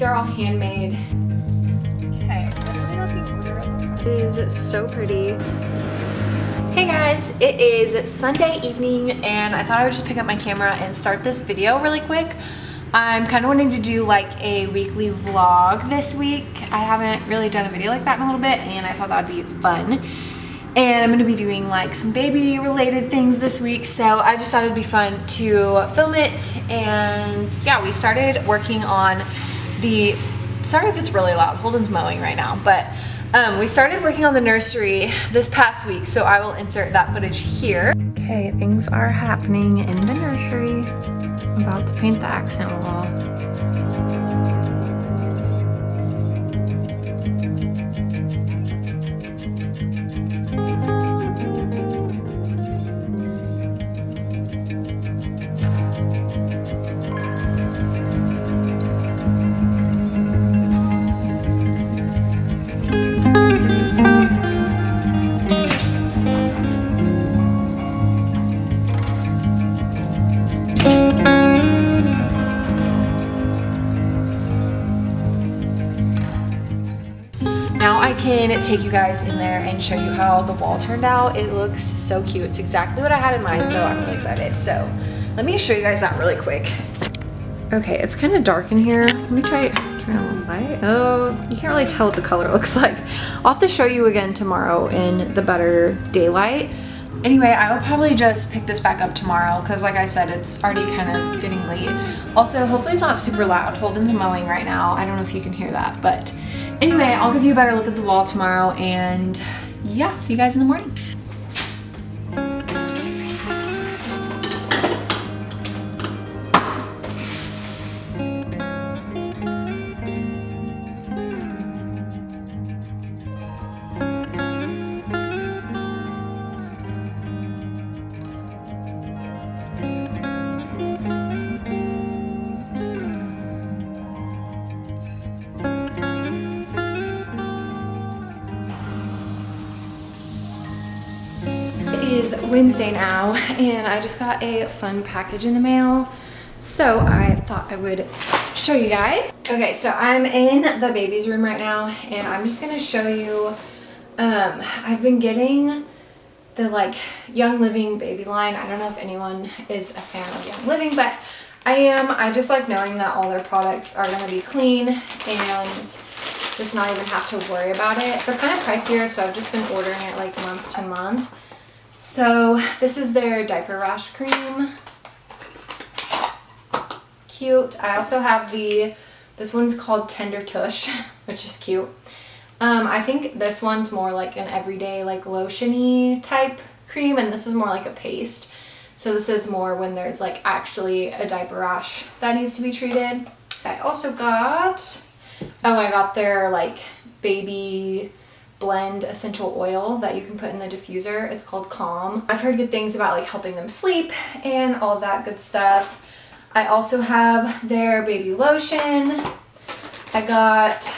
These are all handmade. Okay, literally not the order of the It is so pretty. Hey guys, it is Sunday evening and I thought I would just pick up my camera and start this video really quick. I'm kind of wanting to do like a weekly vlog this week. I haven't really done a video like that in a little bit and I thought that would be fun. And I'm going to be doing like some baby related things this week, so I just thought it would be fun to film it. And yeah, we started working on the, sorry if it's really loud, Holden's mowing right now, but we started working on the nursery this past week, so I will insert that footage here. Okay, things are happening in the nursery. I'm about to paint the accent wall. Now I can take you guys in there and show you how the wall turned out. It looks so cute. It's exactly what I had in mind, so I'm really excited. So let me show you guys that really quick. Okay, it's kind of dark in here. Let me turn on the light. Oh, you can't really tell what the color looks like. I'll have to show you again tomorrow in the better daylight. Anyway, I will probably just pick this back up tomorrow because like I said, it's already kind of getting late. Also, hopefully it's not super loud. Holden's mowing right now. I don't know if you can hear that, but anyway, I'll give you a better look at the wall tomorrow and yeah, see you guys in the morning. It is Wednesday now and I just got a fun package in the mail, so I thought I would show you guys. Okay, so I'm in the baby's room right now and I'm just gonna show you, I've been getting the like Young Living baby line. I don't know if anyone is a fan of Young Living, but I am. I just like knowing that all their products are gonna be clean and just not even have to worry about it. They're kind of pricier, so I've just been ordering it like month to month. So this is their diaper rash cream. Cute. I also have this one's called Tender Tush, which is cute. I think this one's more like an everyday like lotion-y type cream, and this is more like a paste. So this is more when there's like actually a diaper rash that needs to be treated. I also got, I got their like baby blend essential oil that you can put in the diffuser. It's called Calm. I've heard good things about like helping them sleep and all of that good stuff. I also have their baby lotion. I got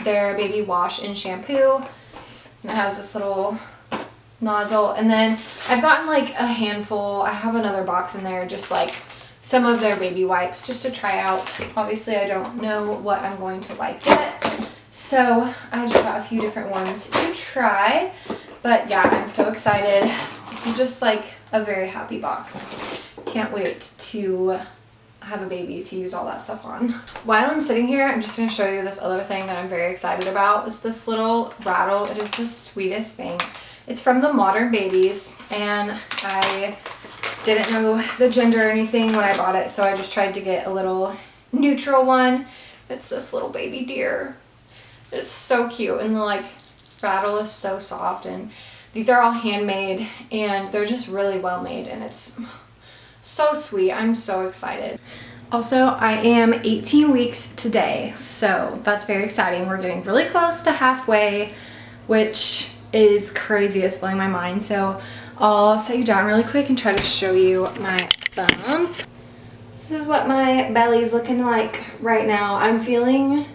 their baby wash and shampoo, and it has this little nozzle. And then I've gotten like a handful, I have another box in there, just like some of their baby wipes just to try out. Obviously I don't know what I'm going to like yet, so I just got a few different ones to try. But yeah, I'm so excited. This is just like a very happy box. Can't wait to have a baby to use all that stuff on. While I'm sitting here, I'm just going to show you this other thing that I'm very excited about. It's this little rattle. It is the sweetest thing. It's from the Modern Babies, and I didn't know the gender or anything when I bought it, so I just tried to get a little neutral one. It's this little baby deer. It's so cute, and the like rattle is so soft, and these are all handmade and they're just really well made, and it's so sweet. I'm so excited. Also, I am 18 weeks today, so that's very exciting. We're getting really close to halfway, which is crazy. It's blowing my mind. So I'll set you down really quick and try to show you my bump. This is what my belly's looking like right now. I'm feeling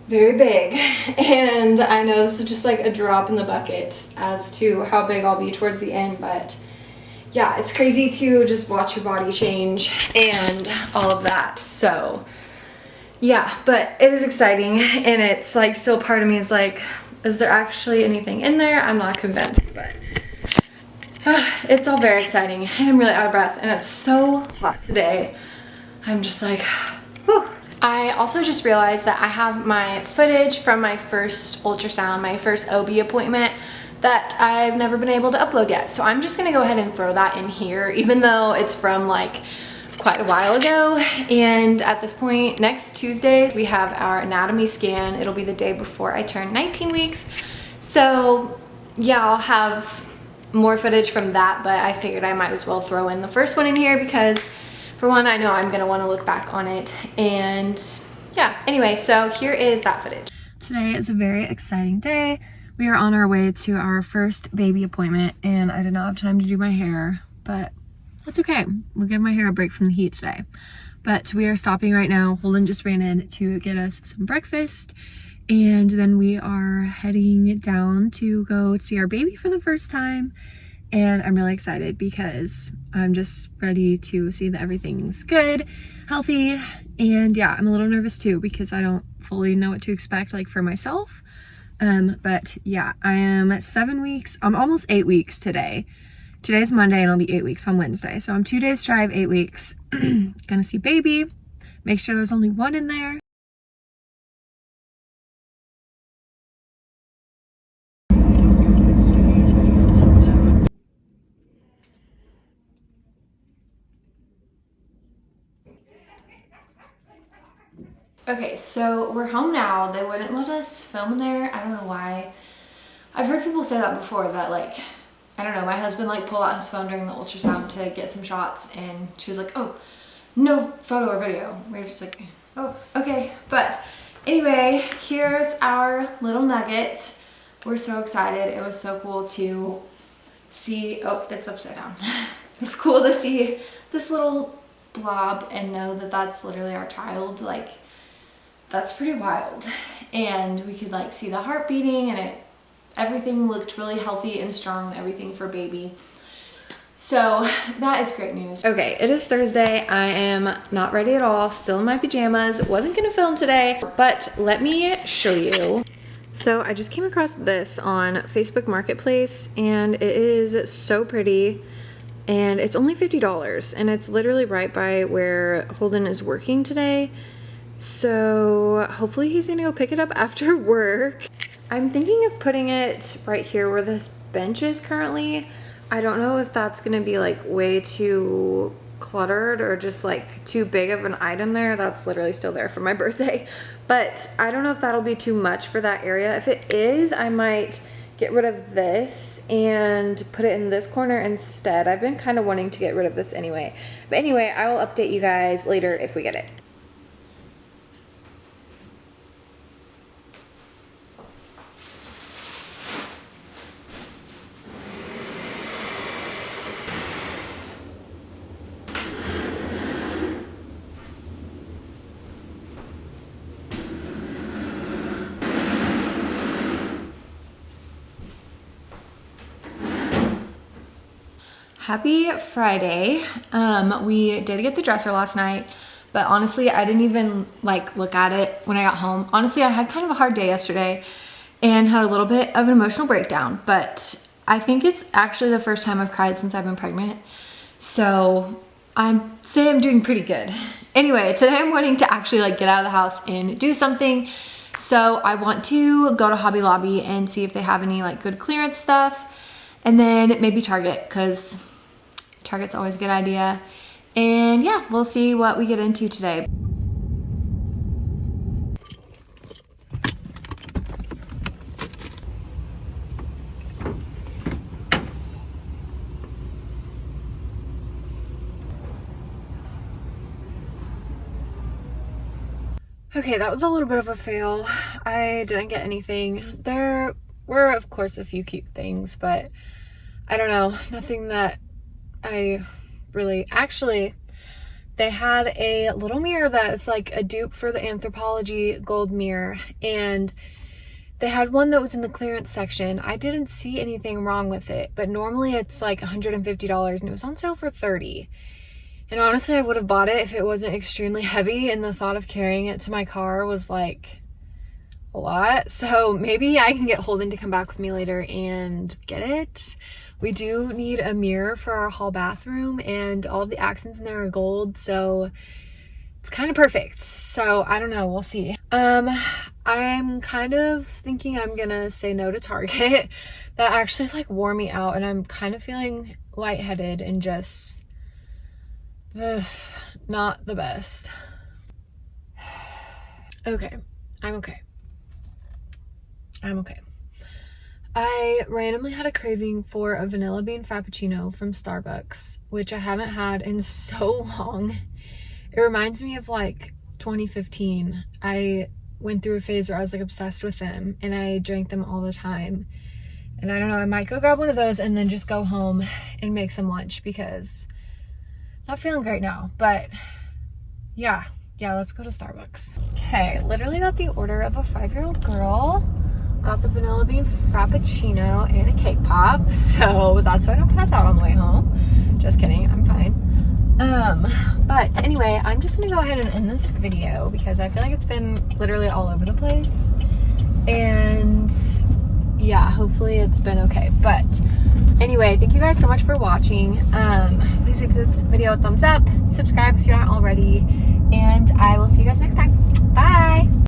very big, and I know this is just like a drop in the bucket as to how big I'll be towards the end, but yeah, it's crazy to just watch your body change and all of that. So yeah, but it is exciting, and it's like still part of me is like, is there actually anything in there? I'm not convinced, but it's all very exciting, and I'm really out of breath, and it's so hot today. I'm just like, whew. I also just realized that I have my footage from my first ultrasound, my first OB appointment, that I've never been able to upload yet. So I'm just gonna go ahead and throw that in here, even though it's from like quite a while ago. And at this point, next Tuesday, we have our anatomy scan. It'll be the day before I turn 19 weeks. So yeah, I'll have more footage from that, but I figured I might as well throw in the first one in here because for one, I know I'm gonna wanna look back on it. And yeah, anyway, so here is that footage. Today is a very exciting day. We are on our way to our first baby appointment, and I did not have time to do my hair, but that's okay. We'll give my hair a break from the heat today. But we are stopping right now. Holden just ran in to get us some breakfast, and then we are heading down to go see our baby for the first time. And I'm really excited because I'm just ready to see that everything's good, healthy, and yeah, I'm a little nervous too because I don't fully know what to expect like for myself. But yeah, I am 7 weeks, I'm almost 8 weeks today. Today's Monday and I'll be 8 weeks on Wednesday. So I'm 2 days shy of 8 weeks. Gonna see baby, make sure there's only one in there. Okay, so we're home now. They wouldn't let us film in there. I don't know why. I've heard people say that before, that like, I don't know, my husband like pulled out his phone during the ultrasound to get some shots, and she was like, oh, no photo or video. We were just like, oh, okay. But anyway, here's our little nugget. We're so excited. It was so cool to see, oh, it's upside down. It's cool to see this little blob and know that that's literally our child. Like, that's pretty wild. And we could like see the heart beating, and everything looked really healthy and strong and everything for baby. So that is great news. Okay, it is Thursday. I am not ready at all, still in my pajamas. Wasn't gonna film today, but let me show you. So I just came across this on Facebook Marketplace, and it is so pretty, and it's only $50, and it's literally right by where Holden is working today. So hopefully he's gonna go pick it up after work. I'm thinking of putting it right here where this bench is currently. I don't know if that's gonna be like way too cluttered or just like too big of an item there. That's literally still there from my birthday. But I don't know if that'll be too much for that area. If it is, I might get rid of this and put it in this corner instead. I've been kind of wanting to get rid of this anyway. But anyway, I will update you guys later if we get it. Happy Friday. We did get the dresser last night, but honestly, I didn't even like look at it when I got home. Honestly, I had kind of a hard day yesterday and had a little bit of an emotional breakdown, but I think it's actually the first time I've cried since I've been pregnant. So I'm doing pretty good. Anyway, today I'm wanting to actually like get out of the house and do something. So I want to go to Hobby Lobby and see if they have any like good clearance stuff, and then maybe Target, because Target's always a good idea. And yeah, we'll see what we get into today. Okay, that was a little bit of a fail. I didn't get anything. There were, of course, a few cute things, but I don't know, nothing that I really... Actually, they had a little mirror that's like a dupe for the Anthropologie gold mirror, and they had one that was in the clearance section. I didn't see anything wrong with it, but normally it's like $150 and it was on sale for $30. And honestly, I would have bought it if it wasn't extremely heavy, and the thought of carrying it to my car was like a lot. So maybe I can get Holden to come back with me later and get it. We do need a mirror for our hall bathroom, and all of the accents in there are gold, so it's kind of perfect. So I don't know, we'll see. I'm kind of thinking I'm gonna say no to Target. That actually like wore me out, and I'm kind of feeling lightheaded and just not the best. Okay, I'm okay. I randomly had a craving for a vanilla bean frappuccino from Starbucks, which I haven't had in so long. It reminds me of like 2015. I went through a phase where I was like obsessed with them, and I drank them all the time. And I don't know, I might go grab one of those and then just go home and make some lunch, because I'm not feeling great now. But yeah, let's go to Starbucks. Okay, literally got the order of a 5-year-old girl. Got the vanilla bean frappuccino and a cake pop, so that's why I don't pass out on the way home. Just kidding, I'm fine. But anyway, I'm just gonna go ahead and end this video because I feel like it's been literally all over the place. And yeah, hopefully it's been okay. But anyway, thank you guys so much for watching. Please give this video a thumbs up, subscribe if you're not already, and I will see you guys next time. Bye!